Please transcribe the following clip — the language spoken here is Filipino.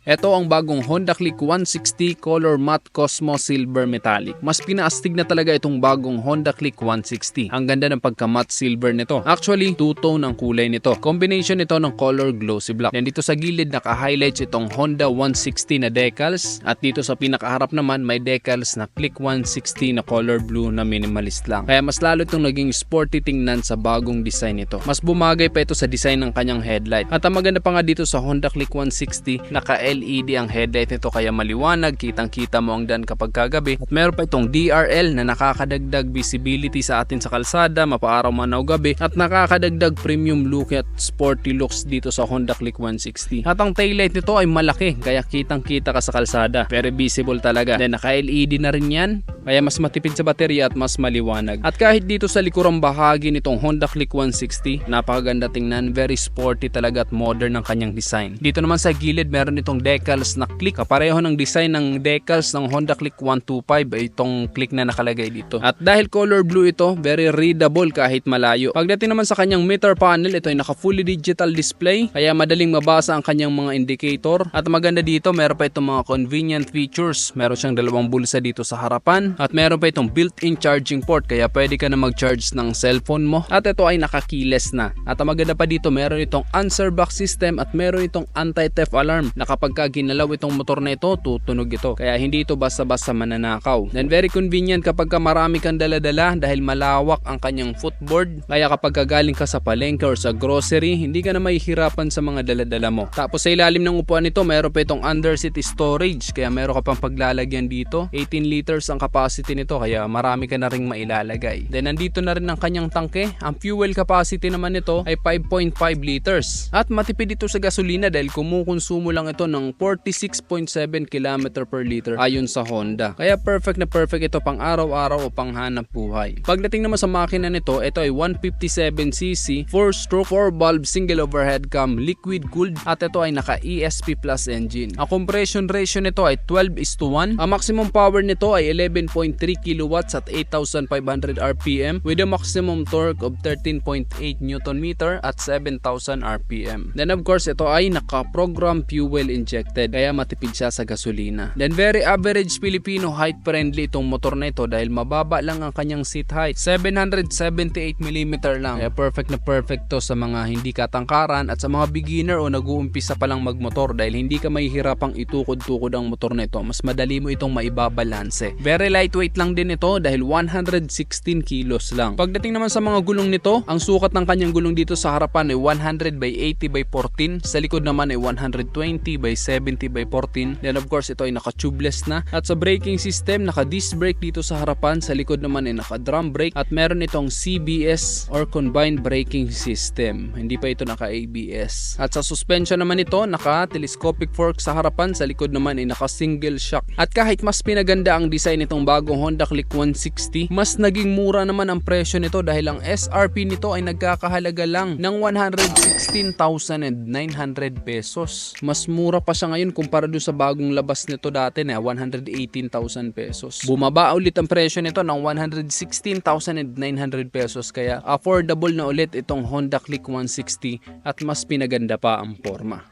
Ito ang bagong Honda Click 160 Color Matte Cosmo Silver Metallic. Mas pinaastig na talaga itong bagong Honda Click 160. Ang ganda ng pagka-matte silver nito. Actually, two-tone ang kulay nito. Combination ito ng color glossy black. Then dito sa gilid naka-highlights itong Honda 160 na decals. At dito sa pinakaharap naman may decals na Click 160 na color blue na minimalist lang. Kaya mas lalo itong naging sporty tingnan sa bagong design nito. Mas bumagay pa ito sa design ng kanyang headlight. At ang maganda pa nga dito sa Honda Click 160, naka-LED ang headlight nito kaya maliwanag, kitang-kita mo ang daan kapag kagabi. At meron pa itong DRL na nakakadagdag visibility sa atin sa kalsada, mapaaraw man o gabi, at nakakadagdag premium look at sporty looks dito sa Honda Click 160. At ang taillight nito ay malaki kaya kitang-kita ka sa kalsada. Very visible talaga. Then naka-LED na rin yan, kaya mas matipid sa baterya at mas maliwanag. At kahit dito sa likurang bahagi nitong Honda Click 160, napakaganda tingnan, very sporty talaga at modern ang kanyang design. Dito naman sa gilid meron itong decals na click. Kapareho ng design ng decals ng Honda Click 125 ay itong click na nakalagay dito. At dahil color blue ito, very readable kahit malayo. Pagdating naman sa kanyang meter panel, ito ay naka fully digital display kaya madaling mabasa ang kanyang mga indicator. At maganda dito, meron pa itong mga convenient features. Meron siyang dalawang bulsa dito sa harapan at meron pa itong built-in charging port kaya pwede ka na mag-charge ng cellphone mo. At ito ay naka-keyless na. At ang maganda pa dito, meron itong answer box system at meron itong anti-theft alarm na kapag ginalaw itong motor na ito, tutunog ito. Kaya hindi ito basta-basta mananakaw. Then very convenient kapag marami kang dala-dala dahil malawak ang kanyang footboard. Kaya kapag galing ka sa palengke or sa grocery, hindi ka na mahihirapan sa mga dala-dala mo. Tapos sa ilalim ng upuan nito, meron pa itong underseat storage. Kaya meron ka pang paglalagyan dito. 18 liters ang capacity nito kaya marami ka na ring mailalagay. Then nandito na rin ang kanyang tangke. Ang fuel capacity naman nito ay 5.5 liters. At matipid ito sa gasolina dahil kumukonsumo lang ito ng 46.7 km per liter ayon sa Honda. Kaya perfect na perfect ito pang araw-araw o pang hanap buhay. Pagdating naman sa makina nito, ito ay 157cc, 4-stroke, 4-valve single overhead cam, liquid cooled at ito ay naka ESP Plus engine. Ang compression ratio nito ay 12:1. Ang maximum power nito ay 11.3 kilowatts at 8,500 RPM with a maximum torque of 13.8 Nm at 7,000 RPM. Then of course, ito ay naka-program fuel injected kaya matipid siya sa gasolina. Then very average Filipino height friendly itong motor na ito dahil mababa lang ang kanyang seat height. 778mm lang. Kaya perfect na perfect to sa mga hindi katangkaran at sa mga beginner o nag-uumpisa pa lang magmotor dahil hindi ka mahihirapang itukod-tukod ang motor na ito. Mas madali mo itong maibabalanse. Very lightweight lang din ito dahil 116 kilos lang. Pagdating naman sa mga gulong nito, ang sukat ng kanyang gulong dito sa harapan ay 100/80/14. Sa likod naman ay 120/70/14. Then of course ito ay naka-tubeless na. At sa braking system, naka-disc brake dito sa harapan. Sa likod naman ay naka-drum brake. At meron itong CBS or combined braking system. Hindi pa ito naka-ABS. At sa suspension naman ito, naka-telescopic fork sa harapan. Sa likod naman ay naka-single shock. At kahit mas pinaganda ang design nitong bagong Honda Click 160, mas naging mura naman ang presyo nito dahil ang SRP nito ay nagkakahalaga lang ng 116,900 pesos. Mas mura pa siya ngayon kumpara doon sa bagong labas nito dati na 118,000 pesos. Bumaba ulit ang presyo nito ng 116,900 pesos kaya affordable na ulit itong Honda Click 160 at mas pinaganda pa ang forma.